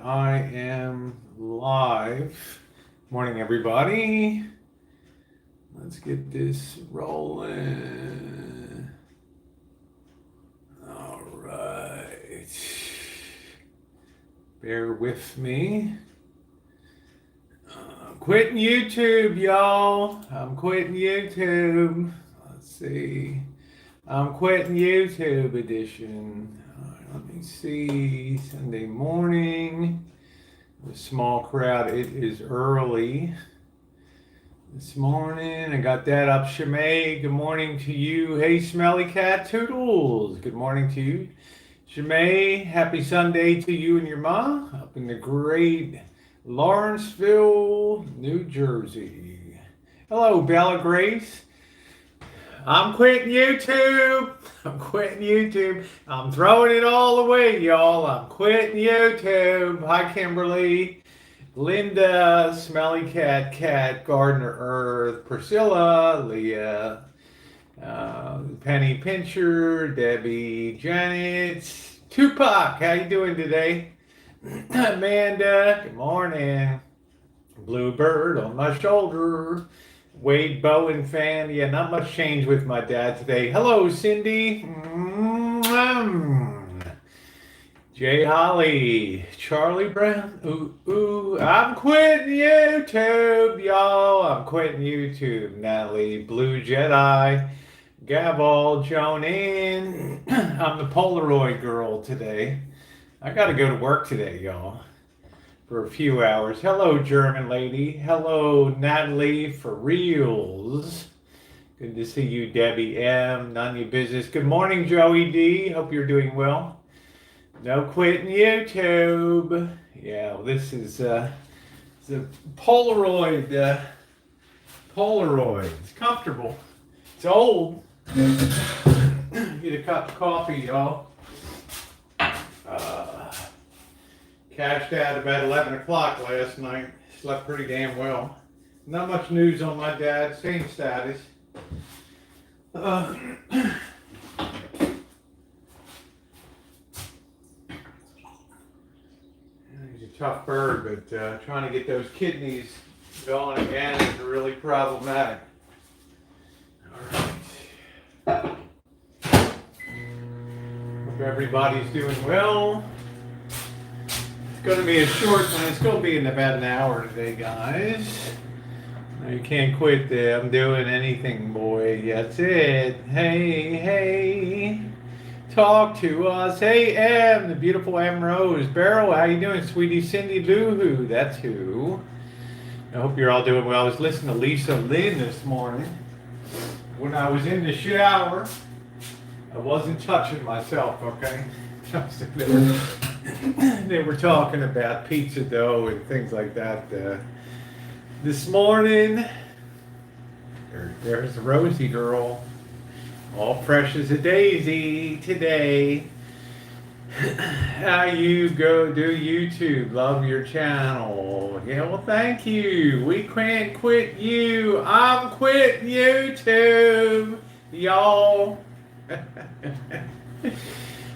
I am live. Morning, everybody. Let's get this rolling. All right. Bear with me. I'm quitting YouTube, y'all. I'm quitting YouTube. Let's see. I'm quitting YouTube edition. Let me see. Sunday morning. A small crowd. It is early this morning. I got that up. Shimei, good morning to you. Hey, Smelly Cat Toodles. Good morning to you. Shimei, happy Sunday to you and your ma up in the great Lawrenceville, New Jersey. Hello, Bella Grace. I'm quitting YouTube. I'm quitting YouTube. I'm throwing it all away, y'all. I'm quitting YouTube. Hi, Kimberly, Linda, Smelly Cat, Cat, Gardner Earth, Priscilla, Leah, Penny Pincher, Debbie, Janet, Tupac. How you doing today? Amanda, good morning. Bluebird on my shoulder. Wade Bowen fan. Yeah, not much change with my dad today. Hello, Cindy. Jay Holly. Charlie Brown. Ooh. I'm quitting YouTube, y'all. I'm quitting YouTube. Natalie. Blue Jedi. Gavel. Joan in. I'm the Polaroid girl today. I got to go to work today, y'all, for a few hours. Hello, German lady. Hello, Natalie, for reals. Good to see you, Debbie M. None of your business. Good morning, Joey D. Hope you're doing well. No quitting YouTube. Yeah, well, this is it's a Polaroid. Polaroid. It's comfortable. It's old. Get a cup of coffee, y'all. Cashed out about 11 o'clock last night. Slept pretty damn well. Not much news on my dad. Same status. He's a tough bird, but trying to get those kidneys going again is really problematic. All right. Hope everybody's doing well. It's going to be a short one. It's going to be in about an hour today, guys. You can't quit there. I'm doing anything, boy. That's it. Hey. Talk to us. Hey, M, the beautiful M Rose. Beryl, how you doing, sweetie? Cindy Lou Who. That's who. I hope you're all doing well. I was listening to Lisa Lynn this morning. When I was in the shower, I wasn't touching myself, okay? They were talking about pizza dough and things like that this morning. There's the Rosie girl, all fresh as a daisy today. How you go do YouTube? Love your channel. Yeah, well, thank you. We can't quit you. I'm quitting YouTube, y'all.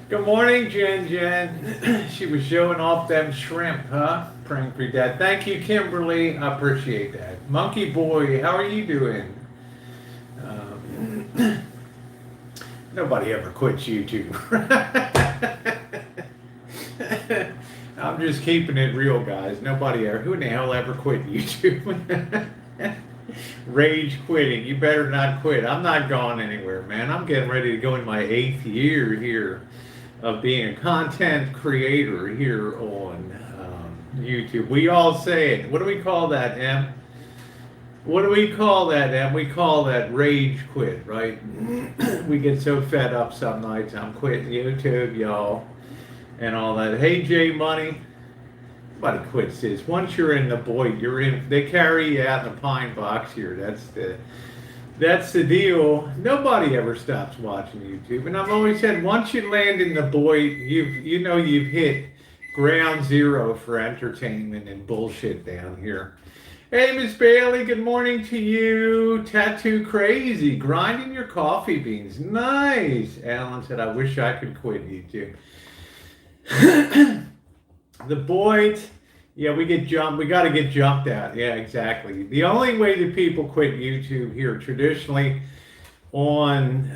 Good morning, Jen. She was showing off them shrimp, huh? Praying for your dad. Thank you, Kimberly. I appreciate that. Monkey Boy, how are you doing? Nobody ever quits YouTube. I'm just keeping it real, guys. Nobody ever. Who in the hell ever quit YouTube? Rage quitting. You better not quit. I'm not going anywhere, man. I'm getting ready to go in my 8th year here of being a content creator here on YouTube. We all say it. What do we call that, Em? What do we call that, Em? We call that rage quit, right? We get so fed up some nights. I'm quitting YouTube, y'all, and all that. Hey, J Money. Nobody quits this. Once you're in the Boyd, you're in. They carry you out in a pine box here. That's the deal. Nobody ever stops watching YouTube, and I've always said once you land in the Boyd, you've hit ground zero for entertainment and bullshit down here. Hey, Miss Bailey, good morning to you. Tattoo crazy, grinding your coffee beans. Nice. Alan said, I wish I could quit YouTube. The Boyd, yeah, we get jumped. We got to get jumped at. Yeah, exactly. The only way that people quit YouTube here traditionally on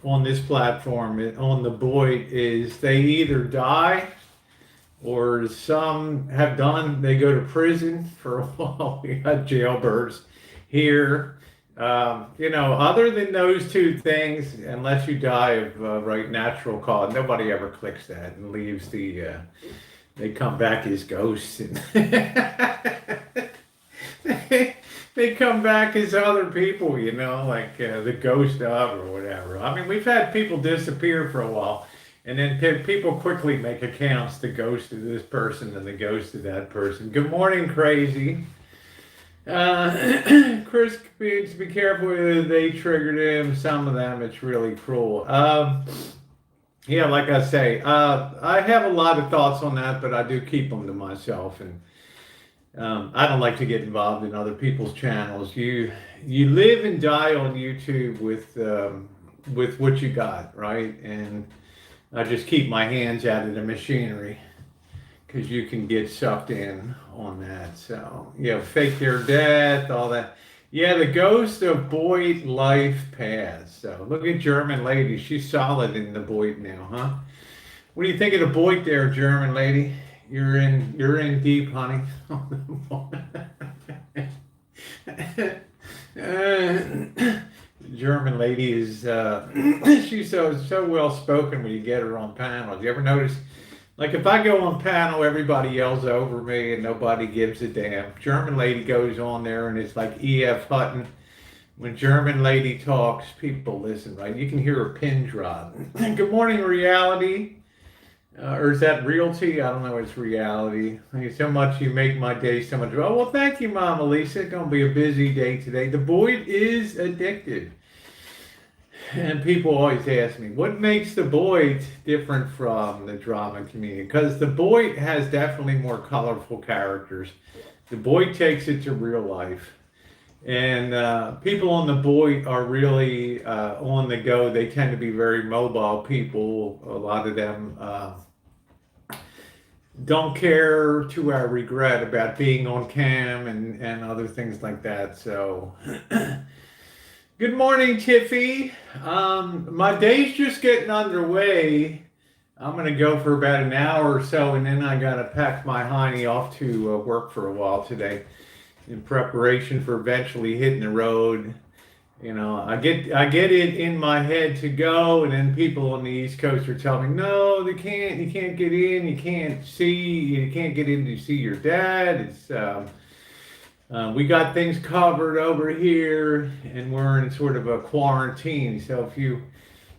on this platform on the Boyd is they either die or some have done. They go to prison for a while. We got jailbirds here. Other than those two things, unless you die of right natural cause, nobody ever clicks that and leaves the. They come back as ghosts and they come back as other people, like the ghost of or whatever. I mean, we've had people disappear for a while, and then people quickly make accounts, the ghost of this person and the ghost of that person. Good morning, crazy. Chris needs to be careful whether they triggered him. Some of them, it's really cruel. Yeah, like I say, I have a lot of thoughts on that, but I do keep them to myself, and I don't like to get involved in other people's channels. You live and die on YouTube with what you got, right? And I just keep my hands out of the machinery because you can get sucked in on that. So, fake their death, all that. Yeah, the ghost of Boyd life passed. So look at German lady. She's solid in the Boyd now, huh? What do you think of the Boyd there, German lady? You're in deep, honey. German lady is she's so well spoken when you get her on panels. You ever notice? Like if I go on panel, everybody yells over me and nobody gives a damn. German lady goes on there and it's like E.F. Hutton. When German lady talks, people listen, right? You can hear her pin drop. Good morning, reality. Or is that realty? I don't know. It's reality. Thank you so much. You make my day so much. Oh, well, thank you, Mama Lisa. It's going to be a busy day today. The Boyd is addicted. And people always ask me, what makes the Boyd different from the drama community? Because the Boyd has definitely more colorful characters. The Boyd takes it to real life. And people on the Boyd are really on the go. They tend to be very mobile people. A lot of them don't care to our regret about being on cam and other things like that. So... Good morning, Tiffy. My day's just getting underway. I'm going to go for about an hour or so, and then I got to pack my hiney off to work for a while today in preparation for eventually hitting the road. I get it in my head to go, and then people on the East Coast are telling me, no, you can't get in, you can't get in to see your dad. It's we got things covered over here, and we're in sort of a quarantine. So if you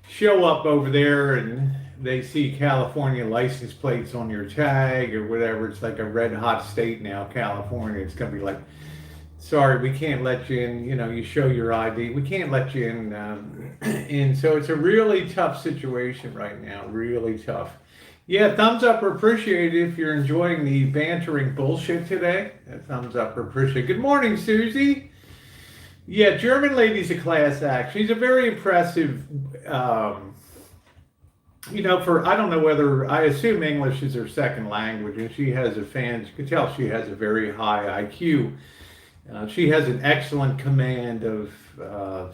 show up over there and they see California license plates on your tag or whatever, it's like a red hot state now, California. It's going to be like, sorry, we can't let you in. You show your ID. We can't let you in. And so it's a really tough situation right now, really tough. Yeah, thumbs up are appreciated if you're enjoying the bantering bullshit today. Thumbs up are appreciated. Good morning, Susie. Yeah, German lady's a class act. She's a very impressive, I don't know whether, I assume English is her second language, and she has you can tell she has a very high IQ. She has an excellent command of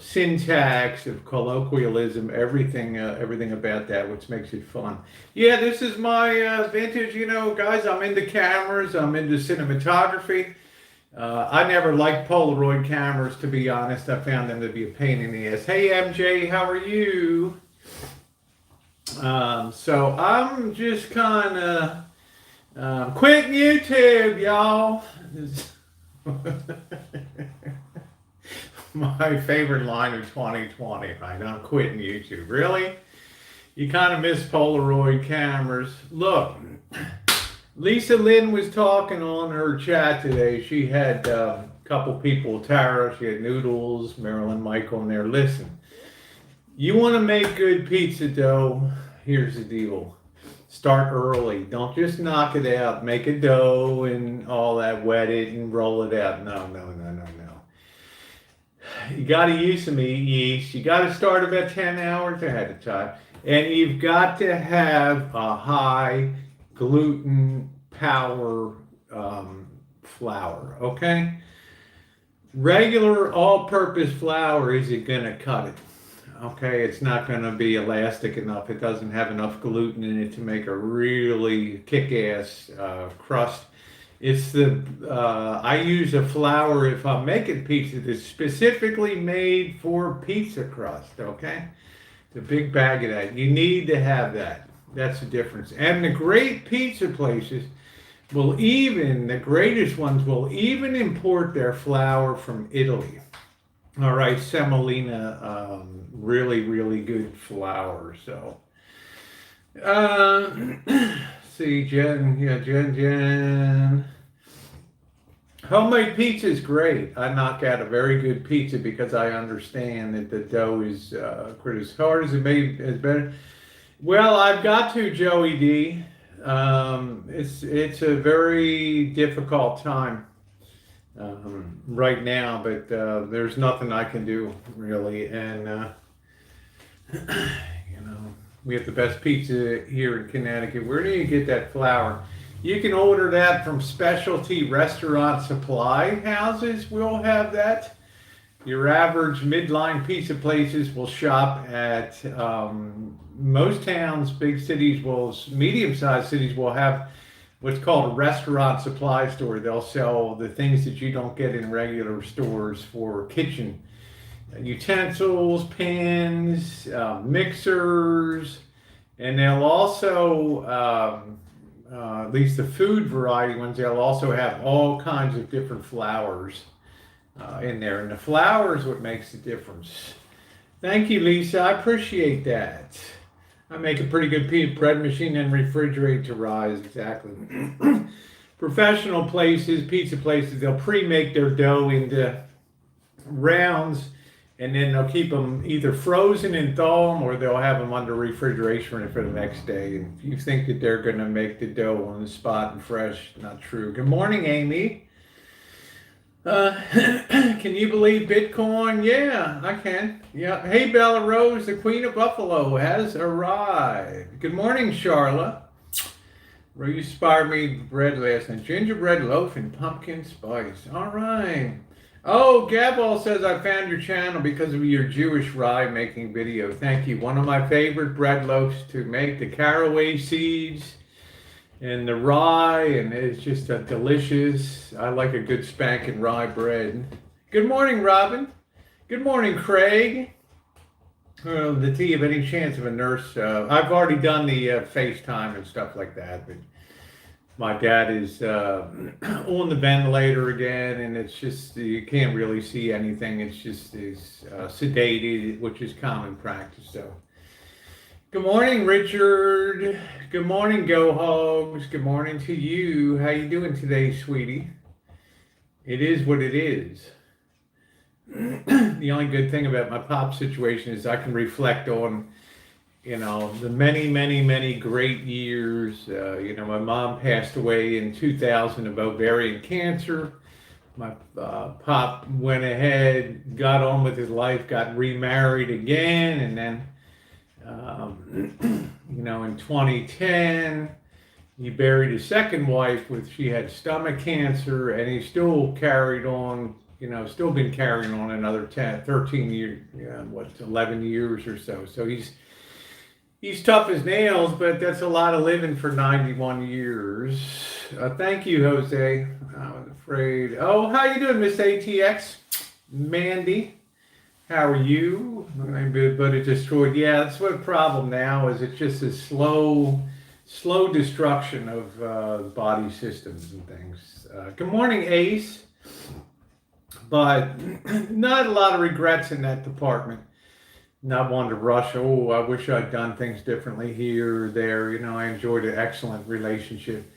syntax, of colloquialism, everything about that, which makes it fun. Yeah, this is my vintage, guys, I'm into cameras, I'm into cinematography. I never liked Polaroid cameras, to be honest. I found them to be a pain in the ass. Hey, MJ, how are you? So I'm just kind of quitting YouTube, y'all. My favorite line of 2020, right? I'm quitting YouTube. Really? You kind of miss Polaroid cameras. Look, Lisa Lynn was talking on her chat today. She had a couple people, Tara, she had Noodles, Marilyn, Michael in there. Listen, you want to make good pizza dough, here's the deal. Start early. Don't just knock it out. Make a dough and all that, wet it and roll it out. No. You got to use some yeast. You got to start about 10 hours ahead of time. And you've got to have a high gluten power flour, okay? Regular all-purpose flour isn't gonna cut it. Okay, it's not gonna be elastic enough. It doesn't have enough gluten in it to make a really kick-ass crust. It's I use a flour if I'm making pizza that's specifically made for pizza crust, okay? It's a big bag of that. You need to have that. That's the difference. And the great pizza places the greatest ones will even import their flour from Italy. All right, semolina, really, really good flour. So, see, Jen. Homemade pizza is great. I knock out a very good pizza because I understand that the dough is as hard as it may is better. Well, I've got to, Joey D. It's a very difficult time right now, but there's nothing I can do really, and we have the best pizza here in Connecticut. Where do you get that flour? You can order that from specialty restaurant supply houses. We'll have that. Your average midline pizza places will shop at most towns, big cities medium-sized cities will have what's called a restaurant supply store. They'll sell the things that you don't get in regular stores for kitchen utensils, pans, mixers, and they'll also, at least the food variety ones, they'll also have all kinds of different flours in there. And the flour is what makes the difference. Thank you, Lisa. I appreciate that. I make a pretty good bread machine and refrigerate to rise, exactly. Professional places, pizza places, they'll pre-make their dough into rounds, and then they'll keep them either frozen and thaw them, or they'll have them under refrigeration for the next day. And if you think that they're going to make the dough on the spot and fresh, not true. Good morning, Amy. Can you believe Bitcoin? Yeah, I can. Yeah. Hey, Bella Rose, the Queen of Buffalo has arrived. Good morning, Charla. You inspired me bread last night. Gingerbread loaf and pumpkin spice. All right. Oh, Gabble says I found your channel because of your Jewish rye making video. Thank you. One of my favorite bread loaves to make, the caraway seeds and the rye, and it's just a delicious. I like a good spanking rye bread. Good morning, Robin. Good morning, Craig. The tea of any chance of a nurse. I've already done the FaceTime and stuff like that, but my dad is on the ventilator again, and it's just, you can't really see anything. It's just sedated, which is common practice. So, good morning, Richard. Good morning, Go Hogs. Good morning to you. How you doing today, sweetie? It is what it is. The only good thing about my pop situation is I can reflect on, the many, many, many great years. My mom passed away in 2000 of ovarian cancer. My pop went ahead, got on with his life, got remarried again, and then in 2010, he buried his second wife she had stomach cancer, and he still carried on, still been carrying on another 13 years, 11 years or so. So he's tough as nails, but that's a lot of living for 91 years. Thank you, Jose. I was afraid. Oh, how you doing, Miss ATX? Mandy. How are you? But it destroyed. Yeah, that's what the problem now is. It's just a slow destruction of body systems and things. Good morning, Ace. But not a lot of regrets in that department. Not one to rush. Oh, I wish I'd done things differently here or there. I enjoyed an excellent relationship.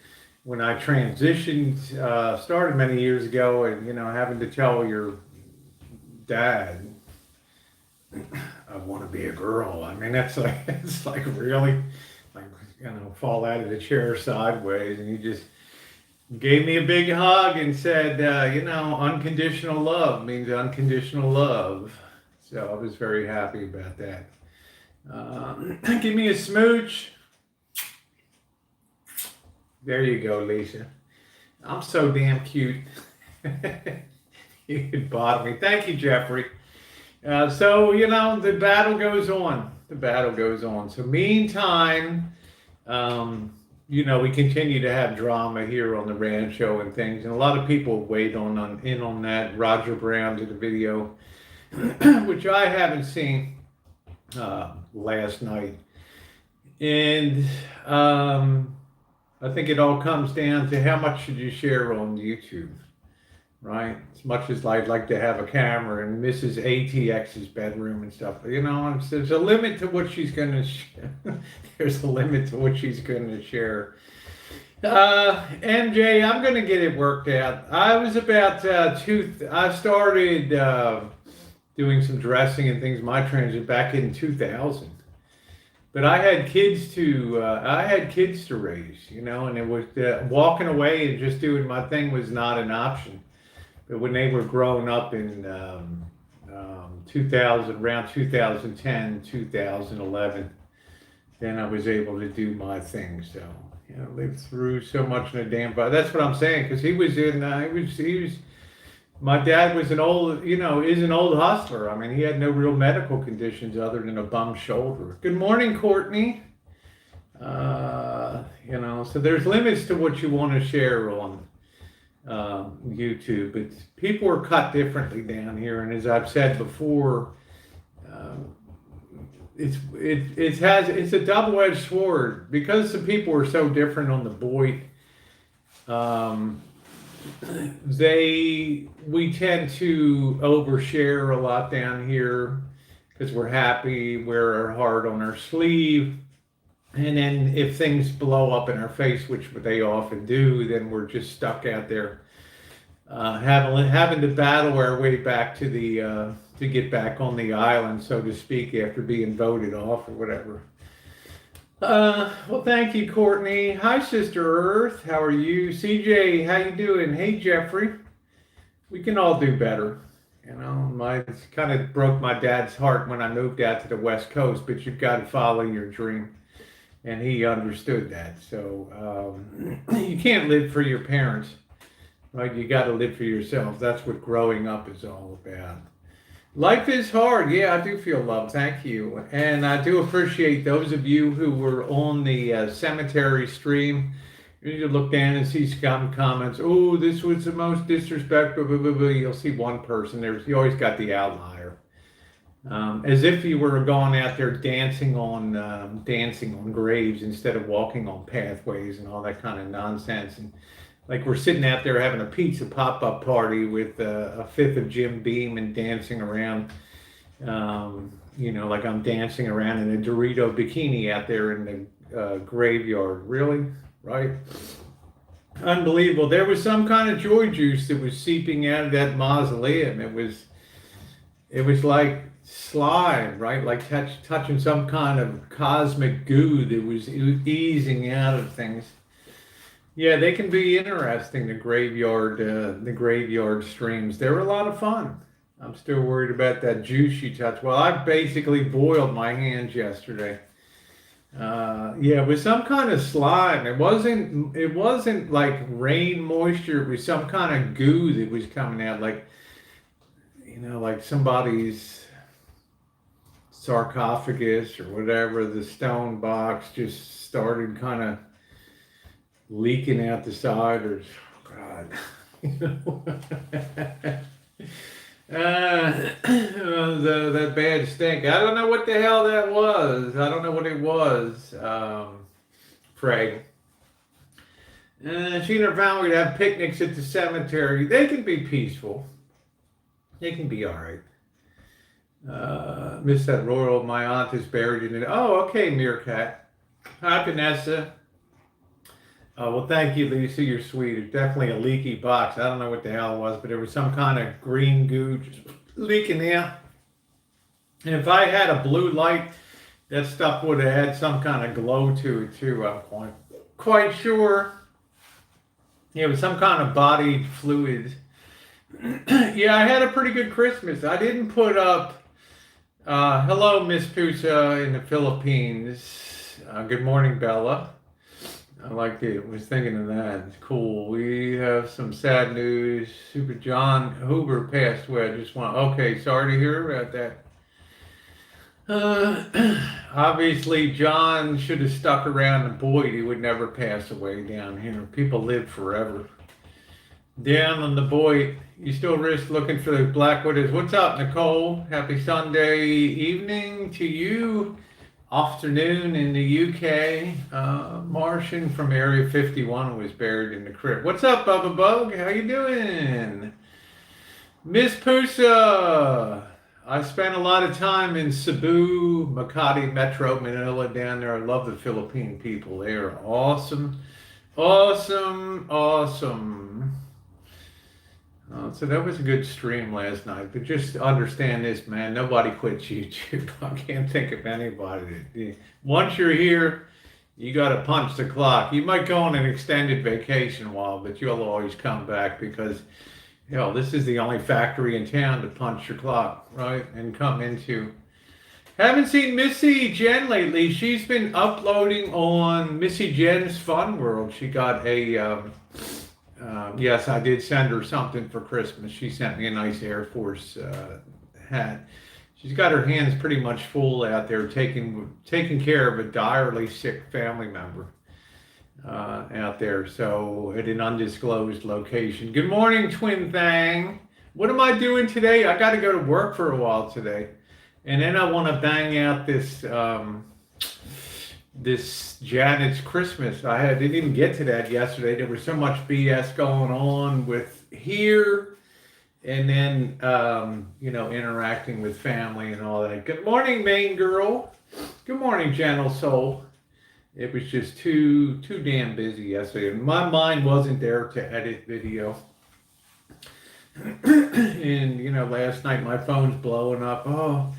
When I transitioned, started many years ago, and having to tell your dad, I want to be a girl. I mean, it's like really, fall out of the chair sideways, and he just gave me a big hug and said, unconditional love means unconditional love. So I was very happy about that. Give me a smooch. There you go, Lisa. I'm so damn cute. You could bother me. Thank you, Jeffrey. So, the battle goes on. The battle goes on. So, meantime, we continue to have drama here on the Rancho and things. And a lot of people weighed in on that. Roger Brown did a video, which I haven't seen last night. And I think it all comes down to how much should you share on YouTube, right? As much as I'd like to have a camera in Mrs. ATX's bedroom and stuff, there's a limit to what she's going to share. There's a limit to what she's going to share. MJ, I'm going to get it worked out. I was about I started doing some dressing and things, my transit back in 2000. But I had kids to raise, and it was walking away and just doing my thing was not an option. But when they were growing up in 2000, around 2010, 2011, then I was able to do my thing. So, lived through so much in a damn fire. That's what I'm saying, because he was my dad was is an old hustler. I mean, he had no real medical conditions other than a bum shoulder. Good morning, Courtney. So there's limits to what you want to share on YouTube, but people are cut differently down here. And as I've said before, it's a double-edged sword because the people are so different on the Boyd. We tend to overshare a lot down here because we're happy, wear our heart on our sleeve, and then if things blow up in our face, which they often do, then we're just stuck out there having to battle our way back to get back on the island, so to speak, after being voted off or whatever. Well, thank you, Courtney. Hi, Sister Earth. How are you? CJ, how you doing? Hey, Jeffrey. We can all do better. It kind of broke my dad's heart when I moved out to the West Coast, but you've got to follow your dream. And he understood that. So you can't live for your parents, right? You got to live for yourself. That's what growing up is all about. Life is hard. Yeah, I do feel love. Thank you. And I do appreciate those of you who were on the cemetery stream. You look down and see some comments. Oh, this was the most disrespectful. Blah, blah, blah. You'll see one person. You always got the outlier. As if you were going out there dancing on graves instead of walking on pathways and all that kind of nonsense. And like we're sitting out there having a pizza pop-up party with a fifth of Jim Beam and dancing around, like I'm dancing around in a Dorito bikini out there in the graveyard. Really? Right? Unbelievable. There was some kind of joy juice that was seeping out of that mausoleum. It was like slime, right? Like touching some kind of cosmic goo that was easing out of things. Yeah, they can be interesting, the graveyard streams. They were a lot of fun. I'm still worried about that juice you touched. Well, I basically boiled my hands yesterday. It was some kind of slime. It wasn't like rain moisture. It was some kind of goo that was coming out, like somebody's sarcophagus or whatever, the stone box just started kind of leaking out the side, or God, that bad stink. I don't know what the hell that was. I don't know what it was. Craig. She and her family would have picnics at the cemetery. They can be peaceful. They can be all right. Miss that royal. My aunt is buried in it. Oh, okay, Meerkat. Hi, Vanessa. Well, thank you, Lisa. You're sweet. It's definitely a leaky box. I don't know what the hell it was, but there was some kind of green goo just leaking out. And if I had a blue light, that stuff would have had some kind of glow to it too. I'm quite sure. It was some kind of body fluid. Yeah, I had a pretty good Christmas. I didn't put up. Hello, Miss Pusa in the Philippines. Good morning, Bella. I liked it. Was thinking of that. It's cool. We have some sad news. Super John Hoover passed away. I just want. Okay, sorry to hear about that. Obviously, John should have stuck around, and boy, he would never pass away down here. People live forever. Down on the Boyd, you still risk looking for the black widows. What's up, Nicole? Happy Sunday evening to you. Afternoon in the UK. Martian from Area 51 was buried in the crypt. What's up, Bubba Bug? How you doing? Miss Pusa. I spent a lot of time in Cebu, Makati, Metro, Manila down there. I love the Philippine people. They are awesome. Awesome. Awesome. So that was a good stream last night. But just understand this, man. Nobody quits YouTube. I can't think of anybody. Once you're here, you got to punch the clock. You might go on an extended vacation while, but you'll always come back because, this is the only factory in town to punch your clock, right? And come into. Haven't seen Missy Jen lately. She's been uploading on Missy Jen's Fun World. She got a, yes, I did send her something for Christmas. She sent me a nice Air Force hat. She's got her hands pretty much full out there taking care of a direly sick family member out there. So at an undisclosed location. Good morning, Twin Thang. What am I doing today? I got to go to work for a while today. And then I want to bang out this this Janet's Christmas. I didn't even get to that yesterday. There was so much BS going on with here, and then interacting with family and all that. Good morning, main girl. Good morning, gentle soul. It was just too damn busy yesterday. My mind wasn't there to edit video. And last night my phone's blowing up. Oh,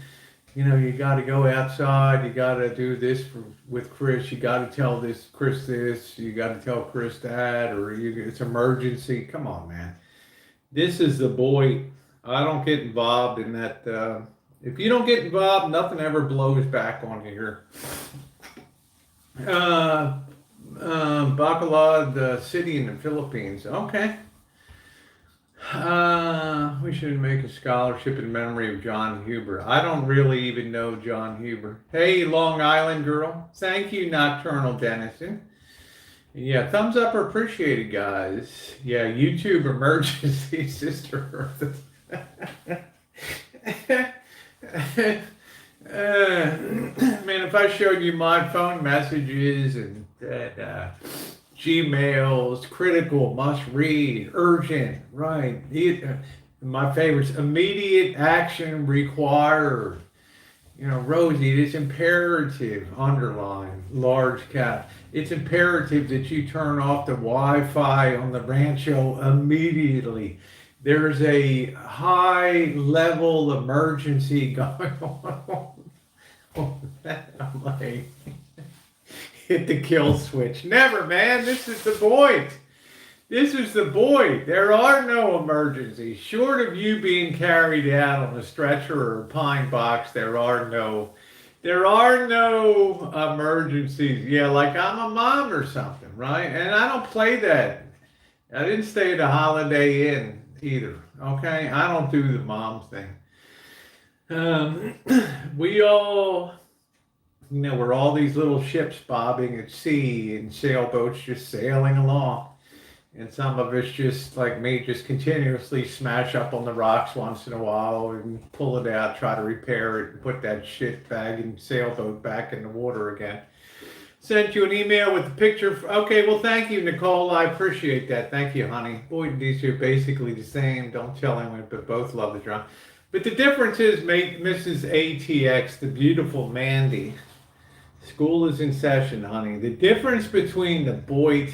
you got to go outside. You got to do this with Chris. You got to tell Chris this. You got to tell Chris that, or it's emergency. Come on, man. This is the boy. I don't get involved in that. If you don't get involved, nothing ever blows back on you here. Bacolod, the city in the Philippines. Okay. We should make a scholarship in memory of John Huber. I don't really even know John Huber. Hey, Long Island girl. Thank you, Nocturnal Dennison. Yeah, thumbs up are appreciated, guys. Yeah, YouTube emergency, Sister Earth. Man, if I showed you my phone messages and Gmails, critical, must read, urgent, right? My favorites, immediate action required. Rosie, it's imperative, underline, large cap. It's imperative that you turn off the Wi-Fi on the Rancho immediately. There's a high level emergency going on. I'm like, hit the kill switch. Never, man. This is the Boyd. This is the Boyd. There are no emergencies. Short of you being carried out on a stretcher or a pine box, there are no emergencies. Yeah, like I'm a mom or something, right? And I don't play that. I didn't stay at a Holiday Inn either. Okay, I don't do the mom thing. We all, we're all these little ships bobbing at sea and sailboats just sailing along. And some of us just, like me, just continuously smash up on the rocks once in a while and pull it out, try to repair it, and put that shit bag and sailboat back in the water again. Sent you an email with a picture. Okay, well, thank you, Nicole. I appreciate that. Thank you, honey. Boy, these are basically the same. Don't tell anyone, but both love the drum. But the difference is, Mrs. ATX, the beautiful Mandy. School is in session, honey. The difference between the Boyd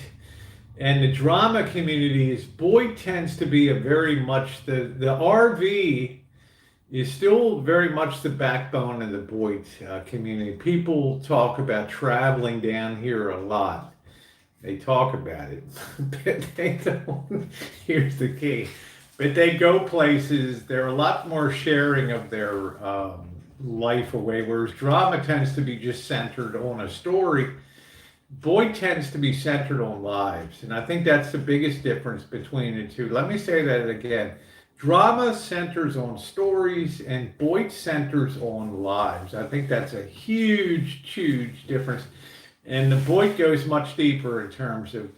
and the drama community is Boyd tends to be the RV is still very much the backbone of the Boyd community. People talk about traveling down here a lot. They talk about it, but they don't. Here's the key. But they go places. They're a lot more sharing of their life away, whereas drama tends to be just centered on a story. Boyd tends to be centered on lives, and I think that's the biggest difference between the two. Let me say that again. Drama centers on stories, and Boyd centers on lives. I think that's a huge, huge difference. And the Boyd goes much deeper in terms of,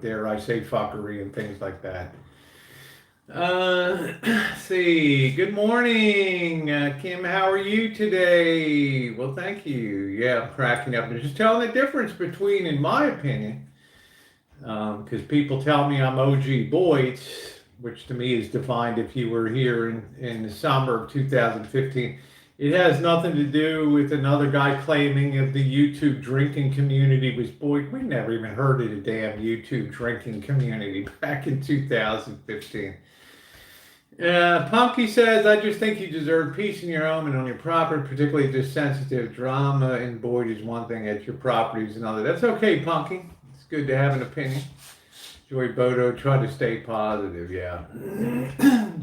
dare I say, fuckery and things like that. Let's see. Good morning, Kim. How are you today? Well, thank you. Yeah, I'm cracking up. I'm just telling the difference between, in my opinion, because people tell me I'm OG Boyd, which to me is defined if you were here in the summer of 2015. It has nothing to do with another guy claiming of the YouTube drinking community was Boyd. We never even heard of the damn YouTube drinking community back in 2015. Punky says, I just think you deserve peace in your home and on your property, particularly just sensitive drama. And Boyd is one thing, at your property is another. That's okay, Punky. It's good to have an opinion. Joy Bodo, try to stay positive. Yeah.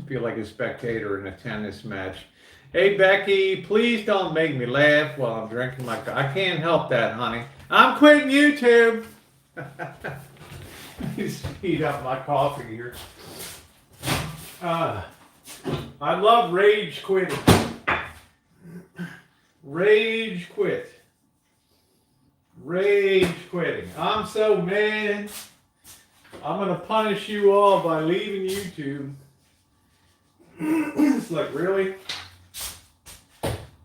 Feel like a spectator in a tennis match. Hey, Becky, please don't make me laugh while I'm drinking my coffee. I can't help that, honey. I'm quitting YouTube. Speed up my coffee here. I love rage quitting. Rage quit. Rage quitting. I'm so mad. I'm going to punish you all by leaving YouTube. It's like, really?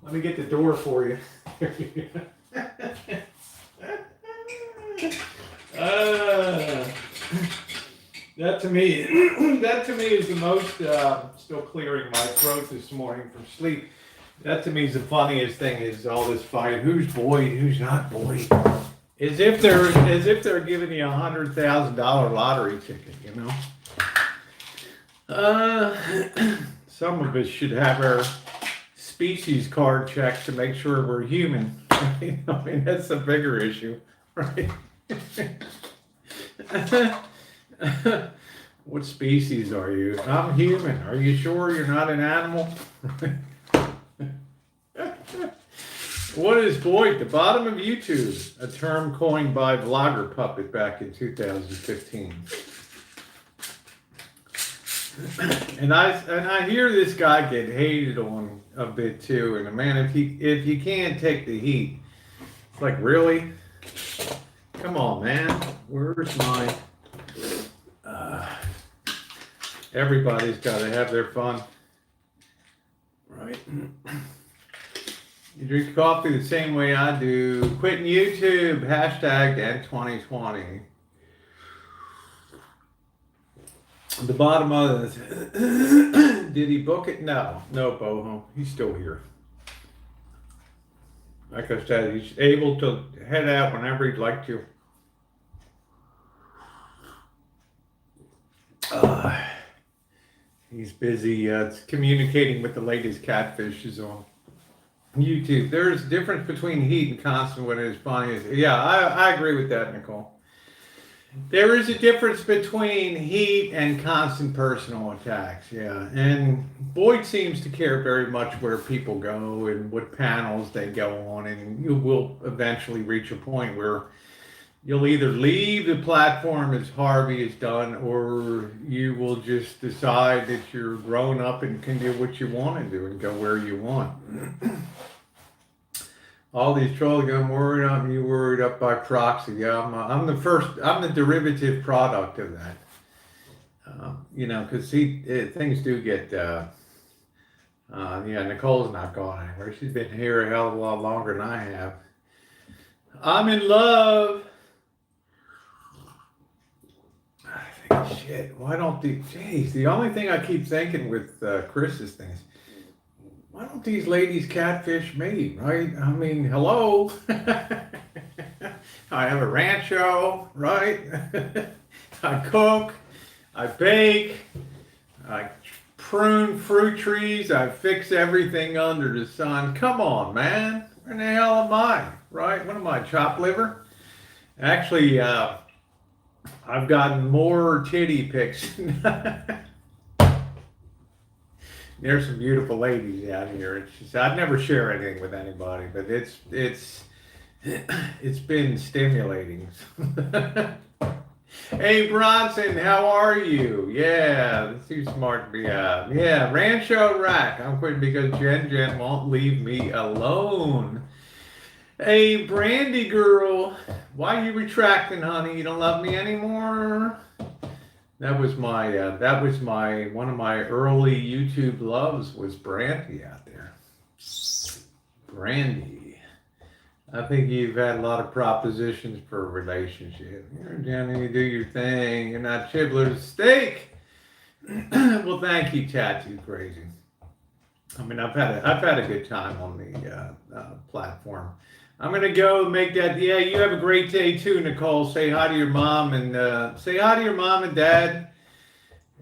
Let me get the door for you. That to me is the most, still clearing my throat this morning from sleep. That to me is the funniest thing is all this fight. Who's Boyd? Who's not Boyd? As if they're giving you $100,000 lottery ticket, you know. Some of us should have our species card checked to make sure we're human. I mean, that's a bigger issue, right? What species are you? I'm human. Are you sure you're not an animal? What is Boyd? The bottom of YouTube, a term coined by Vlogger Puppet back in 2015. And I hear this guy get hated on a bit too. And man, if you can't take the heat, it's like, really? Come on, man. Where's my? Everybody's got to have their fun, right? You drink coffee the same way I do. Quitting YouTube. Hashtag #2020. The bottom of this. Did he book it? No, Boho. He's still here. Like I said, he's able to head out whenever he'd like to. He's busy communicating with the latest catfishes on YouTube. There's a difference between heat and constant when it's funny. Yeah, I agree with that, Nicole. There is a difference between heat and constant personal attacks, yeah. And Boyd seems to care very much where people go and what panels they go on, and you will eventually reach a point where you'll either leave the platform as Harvey has done, or you will just decide that you're grown up and can do what you want to do and go where you want. All these trolls, I'm worried up, you worried up by proxy. Yeah, I'm the derivative product of that. Because things do get, Nicole's not gone anywhere. She's been here a hell of a lot longer than I have. I'm in love. I think, shit, why don't the only thing I keep thinking with Chris's things, why don't these ladies catfish me, right? I mean, hello. I have a Rancho, right? I cook, I bake, I prune fruit trees, I fix everything under the sun. Come on, man. Where in the hell am I, right? What am I, chopped liver? Actually, I've gotten more titty pics. There's some beautiful ladies out here. It's just, I'd never share anything with anybody, but it's It's been stimulating. Hey Bronson, how are you? Yeah, that's too smart to be out. Yeah, Rancho Rack. I'm quitting because Jen won't leave me alone. Hey Brandy girl, why are you retracting, honey? You don't love me anymore? That was my one of my early YouTube loves was Brandy out there. Brandy. I think you've had a lot of propositions for a relationship. You're down and you do your thing. You're not Chibler's steak. Well, thank you, Tattoo Crazy. I mean, I've had a good time on the platform. I'm gonna go make that. Yeah, you have a great day too, Nicole. Say hi to your mom and say hi to your mom and dad.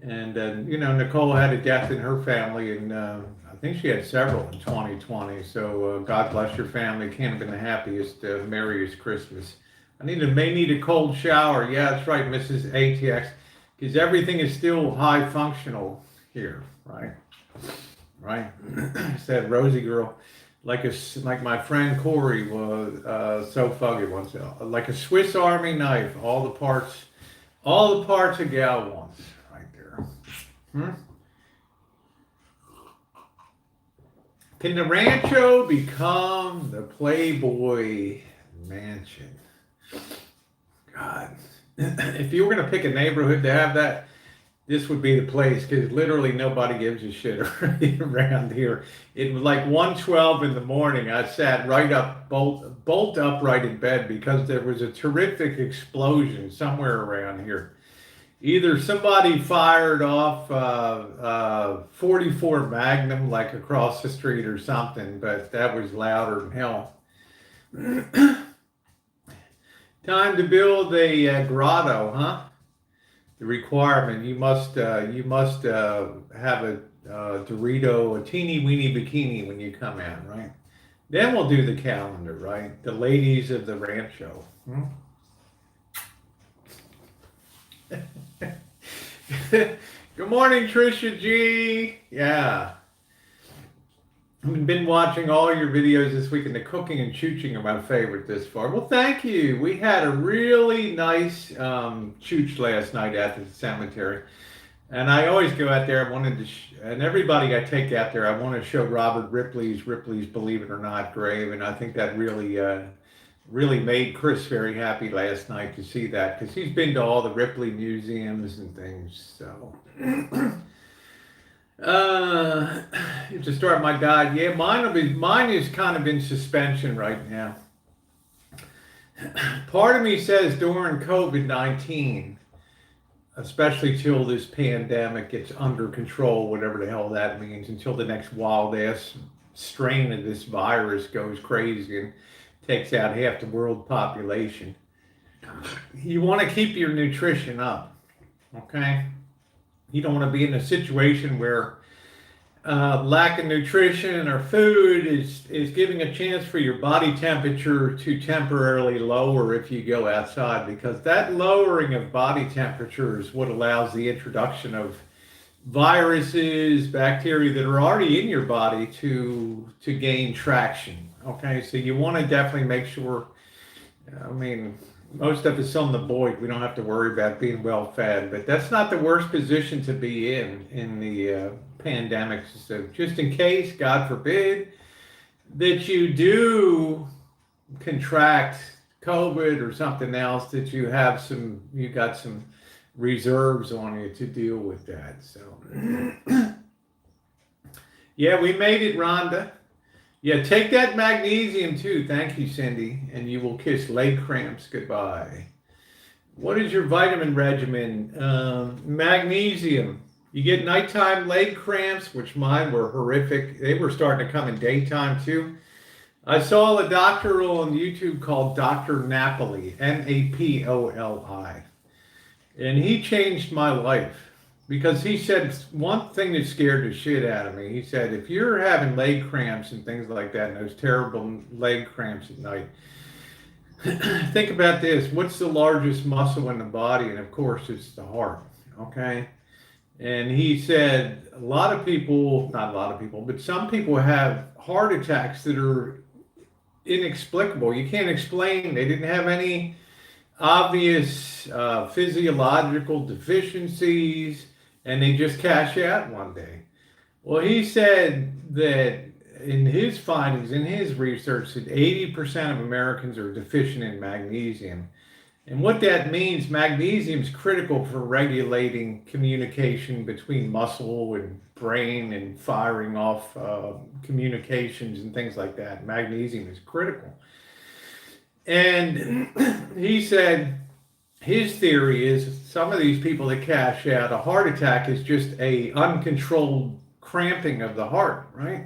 And Nicole had a death in her family, and I think she had several in 2020. So God bless your family. Can't have been the happiest, merriest Christmas. May need a cold shower. Yeah, that's right, Mrs. ATX, because everything is still high functional here, right? Right. Said Rosie girl, like my friend Corey was so fuggy once, like a Swiss Army knife. All the parts a gal wants. Hmm? Can the Rancho become the Playboy Mansion? God, if you were going to pick a neighborhood to have that, this would be the place because literally nobody gives a shit around here. It was like 1:12 in the morning. I sat right up, bolt upright in bed because there was a terrific explosion somewhere around here. Either somebody fired off 44 Magnum like across the street or something, but that was louder than hell. Time to build a grotto, huh? The requirement you must have a Dorito, a teeny weeny bikini when you come in, right? Then we'll do the calendar, right? The ladies of the Rancho. Hmm? Good morning, Trisha G. Yeah. I've been watching all your videos this week, and the cooking and chooching are my favorite this far. Well, thank you. We had a really nice chooch last night at the cemetery. And I always go out there. I wanted to, and everybody I take out there, I want to show Robert Ripley's Believe It or Not grave. And I think that really made Chris very happy last night to see that because he's been to all the Ripley museums and things. So, to start my guide, yeah, mine is kind of in suspension right now. Part of me says during COVID-19, especially till this pandemic gets under control, whatever the hell that means, until the next wild ass strain of this virus goes crazy and takes out half the world population. You want to keep your nutrition up, okay? You don't want to be in a situation where lack of nutrition or food is giving a chance for your body temperature to temporarily lower if you go outside, because that lowering of body temperature is what allows the introduction of viruses, bacteria that are already in your body to gain traction. Okay, so you want to definitely make sure. I mean, most of us on the Boyd, we don't have to worry about being well fed, but that's not the worst position to be in the pandemic. So just in case, God forbid, that you do contract COVID or something else, that you got some reserves on you to deal with that. So yeah, we made it, Rhonda. Yeah, take that magnesium too. Thank you, Cindy. And you will kiss leg cramps goodbye. What is your vitamin regimen? Magnesium. You get nighttime leg cramps, which mine were horrific. They were starting to come in daytime too. I saw a doctor on YouTube called Dr. Napoli, Napoli. And he changed my life. Because he said one thing that scared the shit out of me. He said, if you're having leg cramps and things like that, and those terrible leg cramps at night, think about this. What's the largest muscle in the body? And of course, it's the heart. Okay. And he said, not a lot of people, but some people have heart attacks that are inexplicable. You can't explain. They didn't have any obvious physiological deficiencies, and they just cash out one day. Well, he said that in his findings, in his research, that 80% of Americans are deficient in magnesium. And what that means, magnesium is critical for regulating communication between muscle and brain and firing off communications and things like that. Magnesium is critical. And he said his theory is some of these people that cash out, a heart attack is just a uncontrolled cramping of the heart, right?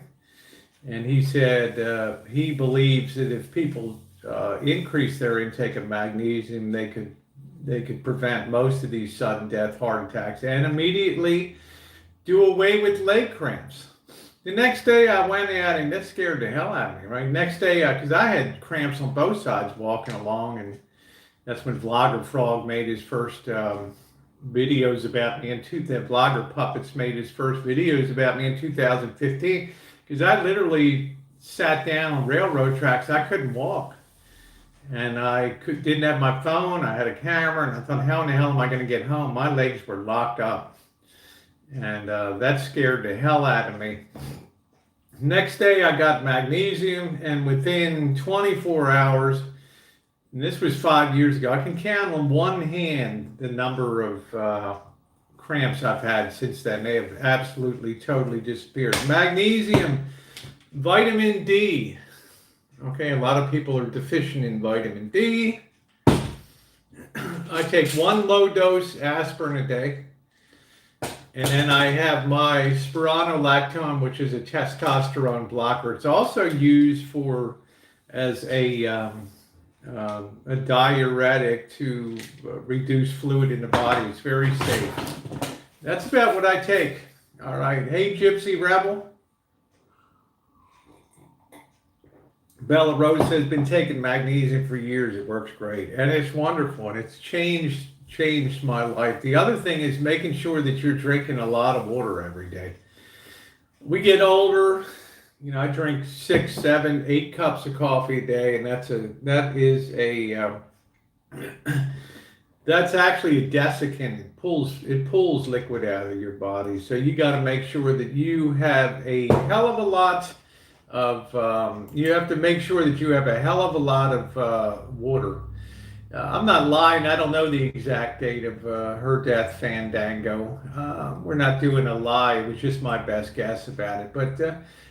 And he said he believes that if people increase their intake of magnesium, they could prevent most of these sudden death heart attacks and immediately do away with leg cramps. The next day I went out, and that scared the hell out of me, right? Next day, because I had cramps on both sides walking along, and that's when Vlogger Frog made his first videos about me, and the Vlogger Puppets made his first videos about me in 2015, because I literally sat down on railroad tracks. I couldn't walk. And didn't have my phone. I had a camera, and I thought, how in the hell am I going to get home? My legs were locked up. And that scared the hell out of me. Next day, I got magnesium, and within 24 hours, and this was 5 years ago, I can count on one hand the number of cramps I've had since then. They have absolutely, totally disappeared. Magnesium, vitamin D. Okay, a lot of people are deficient in vitamin D. I take one low dose aspirin a day. And then I have my spironolactone, which is a testosterone blocker. It's also used as a diuretic to reduce fluid in the body. It's very safe. That's about what I take. All right. Hey, Gypsy Rebel. Bella Rose has been taking magnesium for years. It works great, and it's wonderful, and it's changed my life. The other thing is making sure that you're drinking a lot of water every day. We get older. You know, I drink 6, 7, 8 cups of coffee a day, and that's actually a desiccant. It pulls liquid out of your body. So you got to make sure that you have a hell of a lot of you have to make sure that you have a hell of a lot of water. I'm not lying. I don't know the exact date of her death, Fandango. We're not doing a lie. It was just my best guess about it. But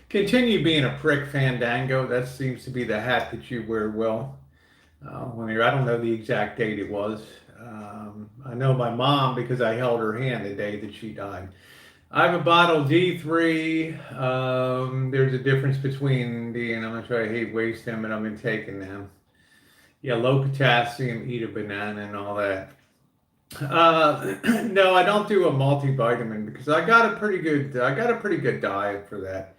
continue being a prick, Fandango. That seems to be the hat that you wear well. I don't know the exact date it was. I know my mom because I held her hand the day that she died. I have a bottle D3. There's a difference between and I'm going to try to hate waste them, but I've been taking them. Yeah, low potassium, eat a banana and all that. No, I don't do a multivitamin because I got a pretty good diet for that.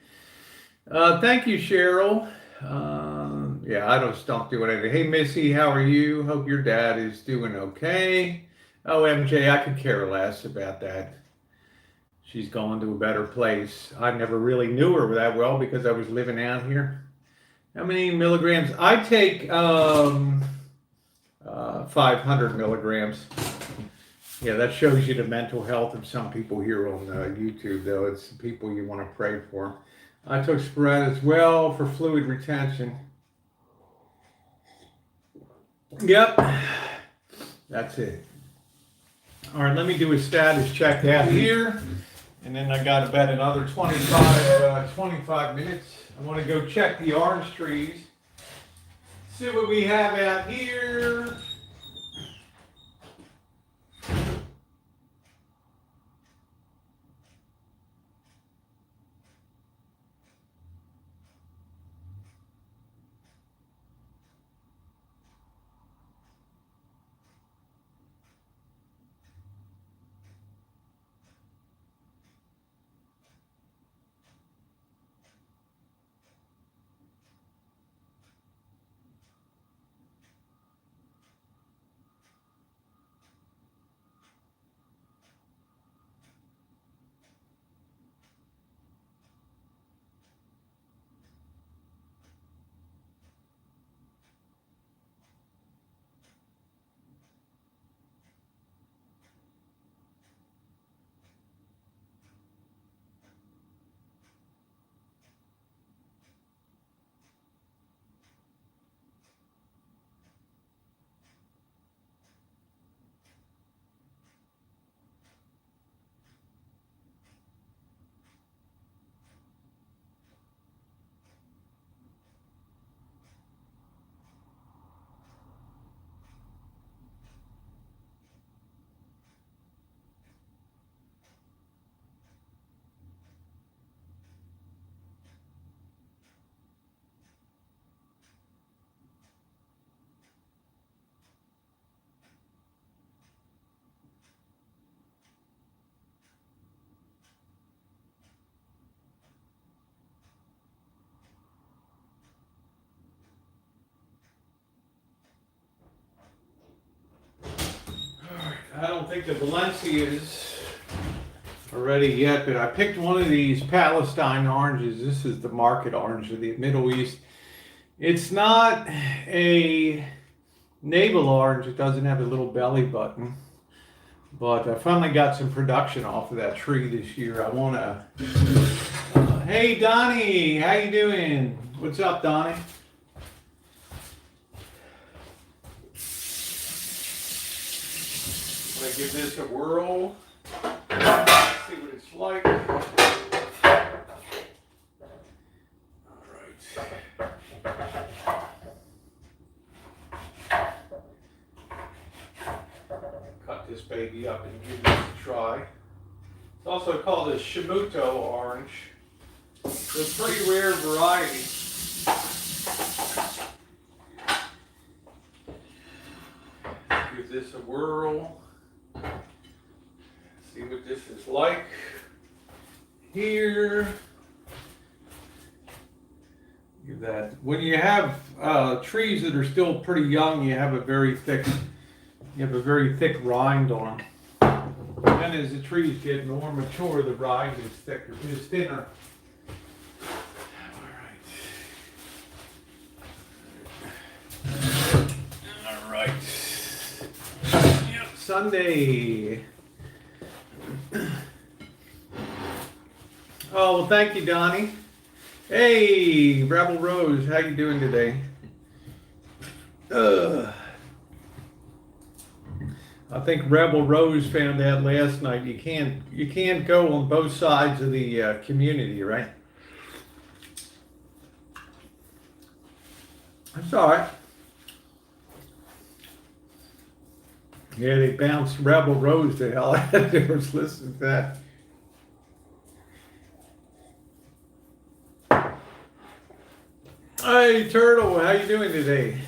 Thank you, Cheryl. Yeah, I just don't do anything. Hey, Missy, how are you? Hope your dad is doing okay. Oh, MJ, I could care less about that. She's going to a better place. I never really knew her that well because I was living out here. How many milligrams? I take 500 milligrams. Yeah, that shows you the mental health of some people here on YouTube, though. It's the people you want to pray for. I took Spirit as well for fluid retention. Yep, that's it. All right, let me do a status check out here. And then I got about another 25 minutes. I want to go check the orange trees. See what we have out here. I don't think the Valencias are ready yet, but I picked one of these Palestine oranges. This is the market orange of the Middle East. It's not a navel orange. It doesn't have a little belly button. But I finally got some production off of that tree this year. I want to... hey, Donnie. How you doing? What's up, Donnie? I'm going to give this a whirl. See what it's like. All right. Cut this baby up and give this a try. It's also called a Shimuto orange. It's a pretty rare variety. Give this a whirl. See what this is like here. Give that. When you have trees that are still pretty young, you have a very thick rind on them. And as the trees get more mature, the rind is thicker, is thinner. All right. Yep, Sunday. Oh, well, thank you, Donnie. Hey, Babble Rose, how you doing today? I think Rebel Rose found out last night you can't go on both sides of the community, right? That's all right. Yeah, they bounced Rebel Rose the hell out of there. Listen to that. Hey, Turtle, how you doing today?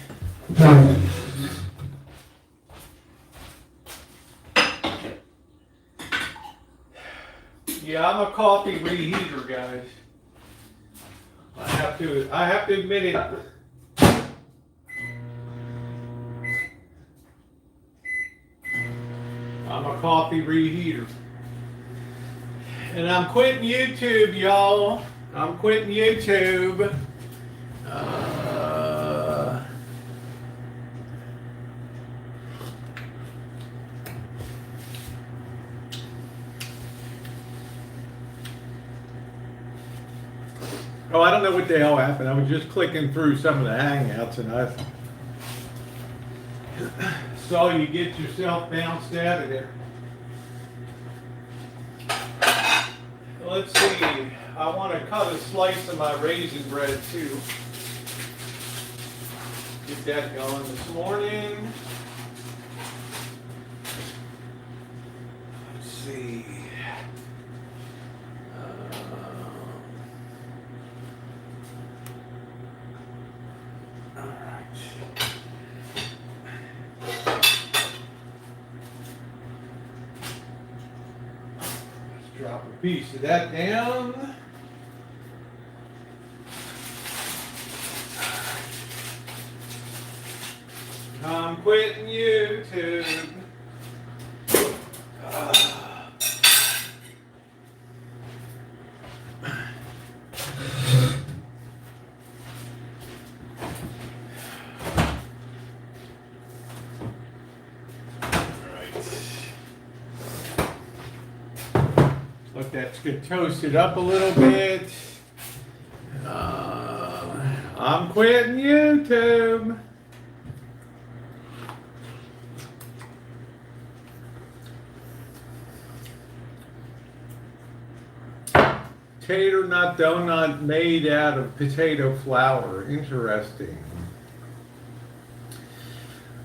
Yeah, I'm a coffee reheater, guys. I have to admit it. I'm a coffee reheater. And I'm quitting YouTube, y'all. I'm quitting YouTube. Oh, I don't know what the hell happened. I was just clicking through some of the Hangouts and I saw you get yourself bounced out of there. Let's see. I want to cut a slice of my raisin bread too. Get that going this morning. Let's see. All right. Let's drop a piece of that down. I'm quitting YouTube. Let that get toasted up a little bit. I'm quitting YouTube. Tater nut donut made out of potato flour. Interesting.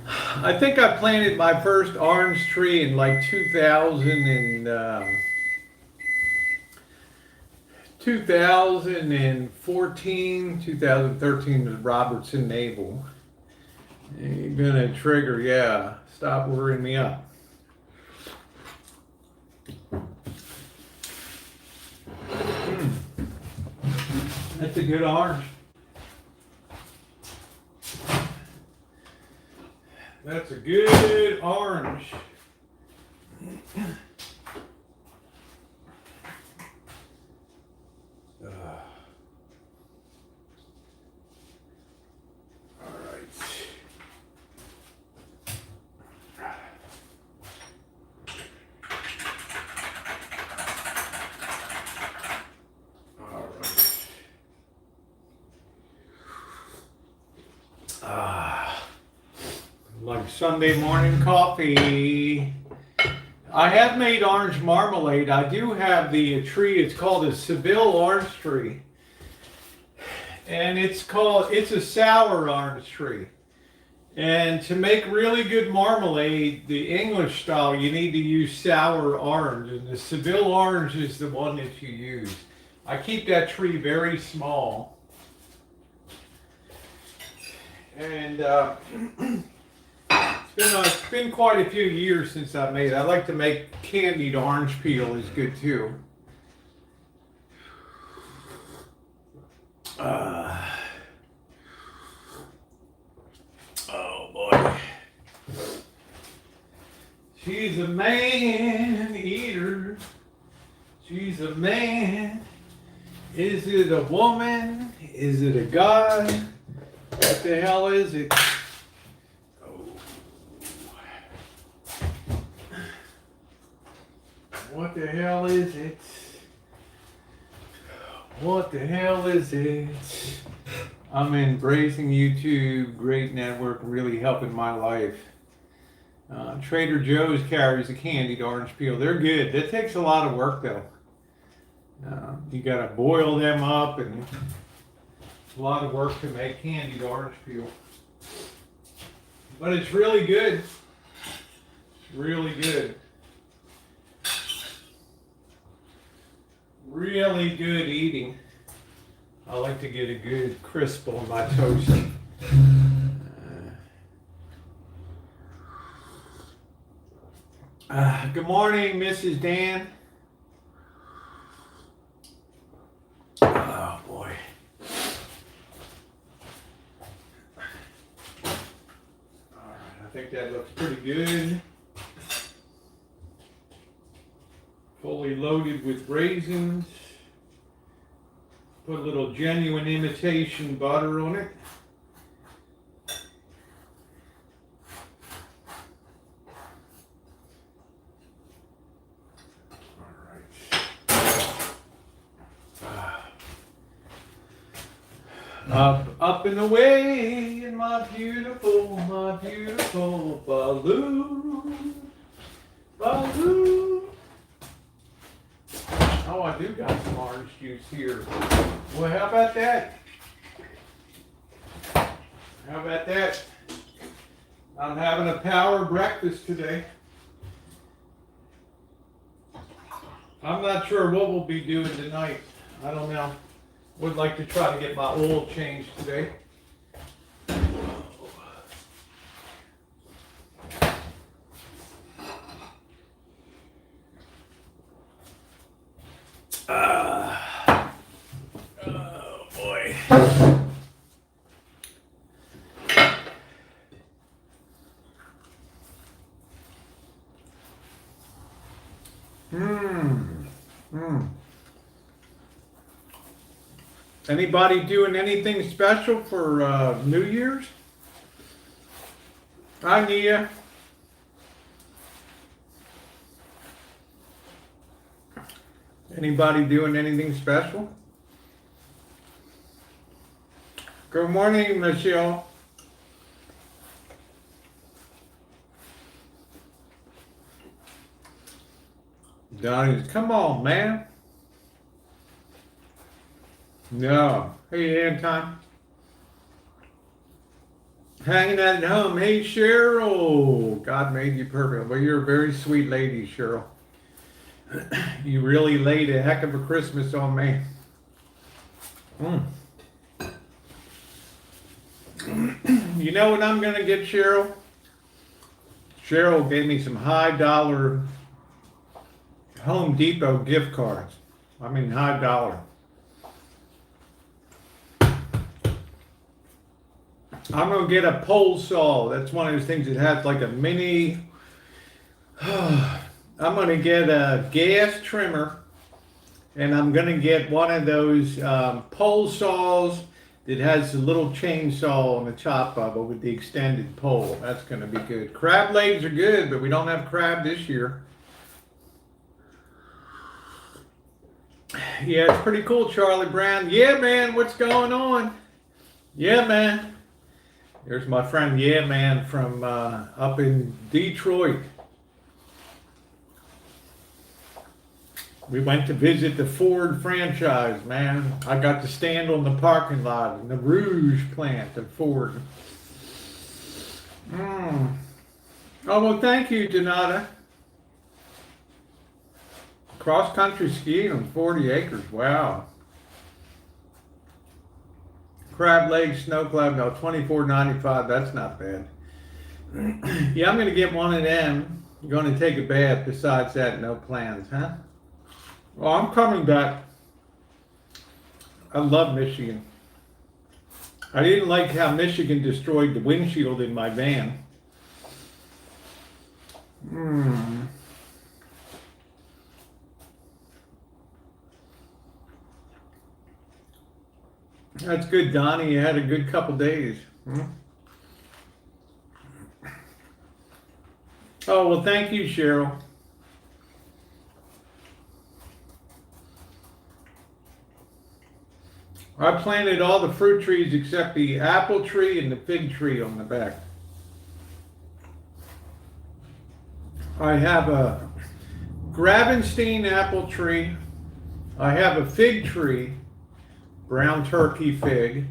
I think I planted my first orange tree in like 2014, 2013 with Robertson Navel. You're gonna trigger, yeah. Stop worrying me up. That's a good orange. That's a good orange. Like Sunday morning coffee. I have made orange marmalade. I do have the tree. It's called a Seville orange tree. And it's a sour orange tree. And to make really good marmalade, the English style, you need to use sour orange. And the Seville orange is the one that you use. I keep that tree very small. And it's been quite a few years since I made it. I like to make candied orange peel is good too. Oh boy. She's a man eater. She's a man. Is it a woman? Is it a guy? What the hell is it? What the hell is it? What the hell is it? I'm embracing YouTube, great network, really helping my life. Trader Joe's carries a candied orange peel. They're good. That takes a lot of work though. You gotta boil them up, and it's a lot of work to make candied orange peel. But it's really good. It's really good. Really good eating. I like to get a good crisp on my toast. Good morning, Mrs. Dan. Oh boy. All right, I think that looks pretty good. Fully loaded with raisins. Put a little genuine imitation butter on it. Up and away in my beautiful balloon. Oh, I do got some orange juice here. Well, how about that? How about that? I'm having a power breakfast today. I'm not sure what we'll be doing tonight. I don't know. Would like to try to get my oil changed today. Oh boy. Anybody doing anything special for New Year's? Hi, Nia. Anybody doing anything special? Good morning, Michelle. Donnie's, come on, man. No. Hey, Anton. Hanging out at home. Hey, Cheryl. God made you perfect. Well, you're a very sweet lady, Cheryl. You really laid a heck of a Christmas on me. You know what I'm going to get, Cheryl? Cheryl gave me some high dollar Home Depot gift cards. I mean, high dollar. I'm going to get a pole saw. That's one of those things that has like a mini I'm going to get a gas trimmer, and I'm going to get one of those pole saws that has a little chainsaw on the top of it with the extended pole. That's going to be good. Crab legs are good, but we don't have crab this year. Yeah, it's pretty cool, Charlie Brown. Yeah, man, what's going on? Yeah, man. There's my friend, yeah, man, from up in Detroit. We went to visit the Ford franchise, man. I got to stand on the parking lot in the Rouge plant of Ford. Oh, well, thank you, Donata. Cross-country skiing on 40 acres. Wow. Crab legs, snow club, no, $24.95. That's not bad. Yeah, I'm going to get one of them. I'm going to take a bath. Besides that, no plans, huh? Well, I'm coming back. I love Michigan. I didn't like how Michigan destroyed the windshield in my van. That's good, Donnie. You had a good couple days. Oh, well, thank you, Cheryl. I planted all the fruit trees except the apple tree and the fig tree on the back. I have a Gravenstein apple tree. I have a fig tree, brown turkey fig.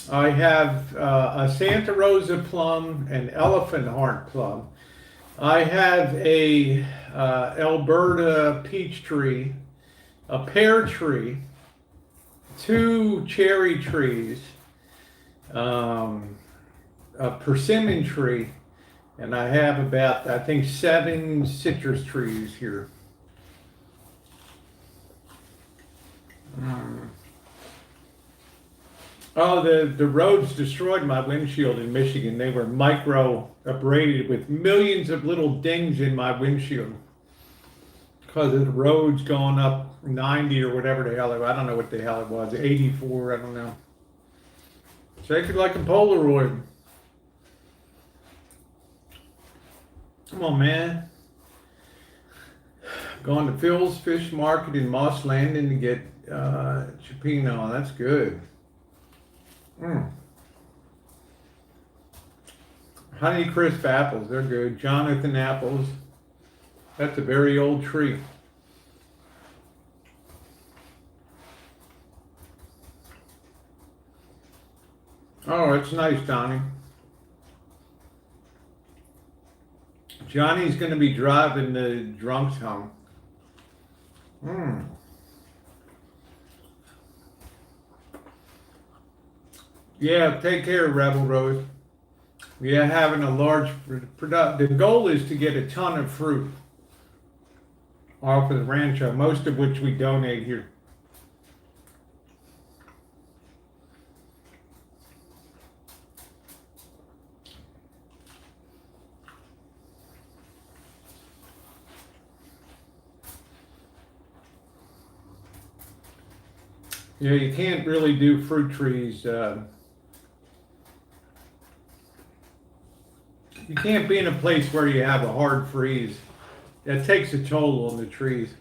I have a Santa Rosa plum and elephant heart plum. I have a Alberta peach tree, a pear tree, 2 cherry trees, a persimmon tree, and I have about, I think, 7 citrus trees here. Oh, the roads destroyed my windshield in Michigan. They were micro abraded with millions of little dings in my windshield because of the roads going up 90 or whatever the hell I don't know what the hell it was, 84, I don't know. Shake it like a Polaroid. Come on, man. Going to Phil's Fish Market in Moss Landing to get Chipino. That's good. Honey Crisp apples, they're good. Jonathan apples. That's a very old tree. Oh, it's nice, Donnie. Johnny's going to be driving the drunks home. Yeah, take care, Rebel Rose. Yeah, having a large production. The goal is to get a ton of fruit off of the Rancho, most of which we donate here. Yeah, you can't really do fruit trees. You can't be in a place where you have a hard freeze. That takes a toll on the trees.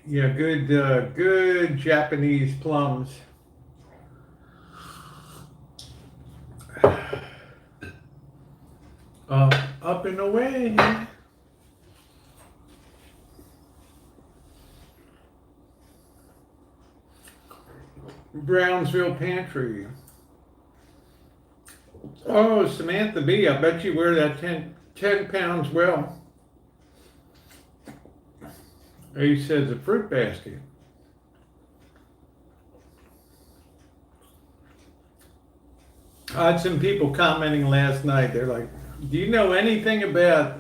Yeah, good Japanese plums. Up and away. Brownsville Pantry. Oh, Samantha B, I bet you wear that 10 pounds well. He says a fruit basket. I had some people commenting last night. They're like, do you know anything about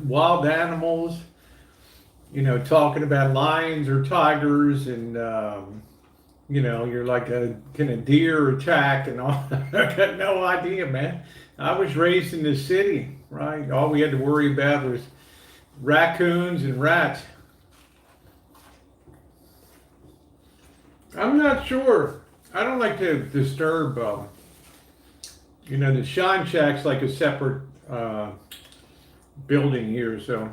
wild animals? You know, talking about lions or tigers and, you know, you're like, can a deer attack and all? I got no idea, man. I was raised in the city. right? All we had to worry about was raccoons and rats. I'm not sure. I don't like to disturb, the Shine Shack's like a separate building here, so.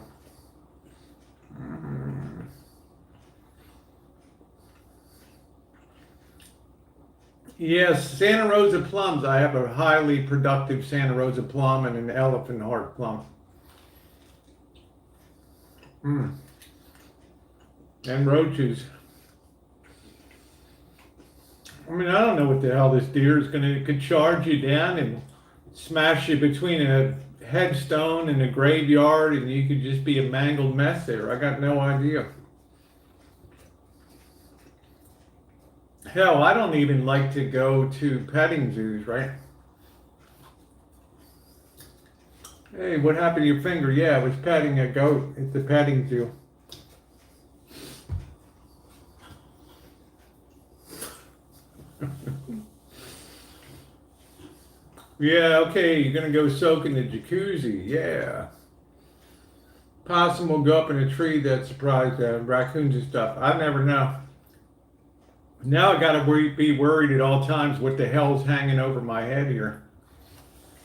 Yes, Santa Rosa plums. I have a highly productive Santa Rosa plum and an elephant heart plum. And roaches. I mean, I don't know what the hell this deer is could charge you down and smash you between a headstone and a graveyard, and you could just be a mangled mess there. I got no idea. Hell, I don't even like to go to petting zoos, right? Hey, what happened to your finger? Yeah, I was petting a goat at the petting zoo. Yeah, okay, you're gonna go soak in the jacuzzi. Yeah. Possum will go up in a tree that surprised raccoons and stuff. I never know. Now I gotta be worried at all times what the hell's hanging over my head here.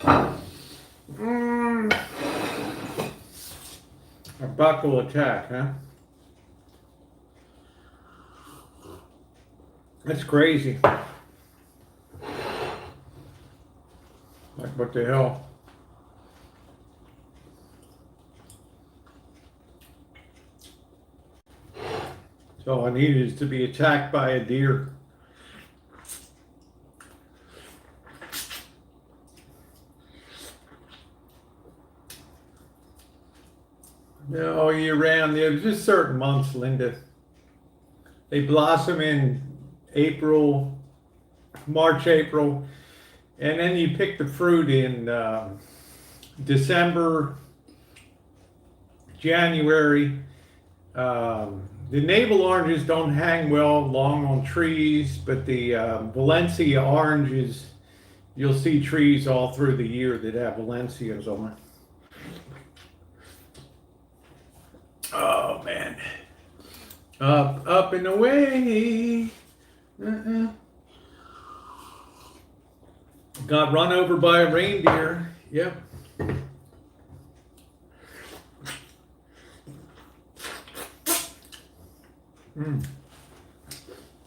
A buckle attack, huh? That's crazy. Like, what the hell? So all I needed is to be attacked by a deer. No, all year round. There's just certain months, Linda. They blossom in April, March, April, and then you pick the fruit in December, January. The navel oranges don't hang well long on trees, but the Valencia oranges, you'll see trees all through the year that have Valencias on them. Oh, man. Up and away. Got run over by a reindeer. Yep.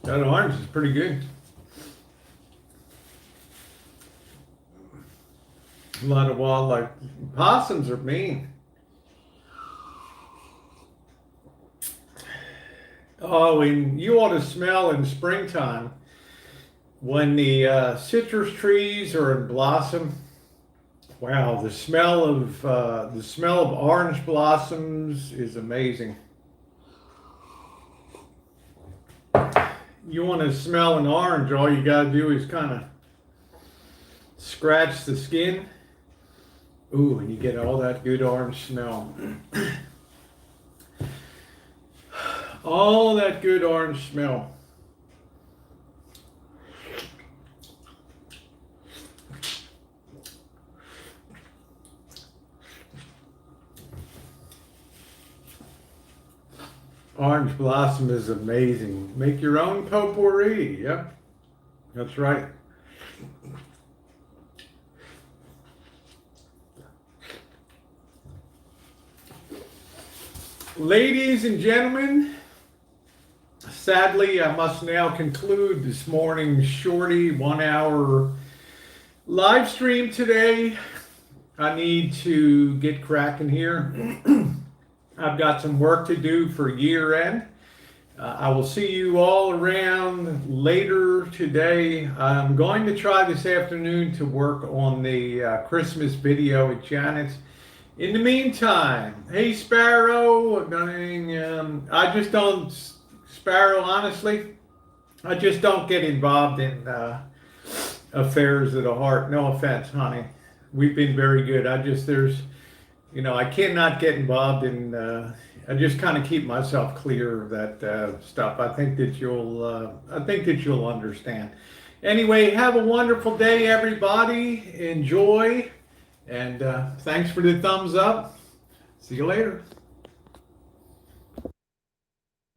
That orange is pretty good. A lot of wildlife. Possums are mean. Oh, and you ought to smell in springtime when the citrus trees are in blossom. Wow, the smell of orange blossoms is amazing. You want to smell an orange, all you got to do is kind of scratch the skin. Ooh, and you get all that good orange smell. All that good orange smell. Orange blossom is amazing. Make your own potpourri. Yep, that's right. Ladies and gentlemen, sadly, I must now conclude this morning's shorty 1 hour live stream today. I need to get cracking here. I've got some work to do for year end. I will see you all around later today. I'm going to try this afternoon to work on the Christmas video with Janet's. In the meantime, hey Sparrow, I just don't, Sparrow, honestly, I just don't get involved in affairs of the heart. No offense, honey. We've been very good. I cannot get involved in, I just kind of keep myself clear of that stuff. I think that you'll understand. Anyway, have a wonderful day, everybody. Enjoy. And thanks for the thumbs up. See you later.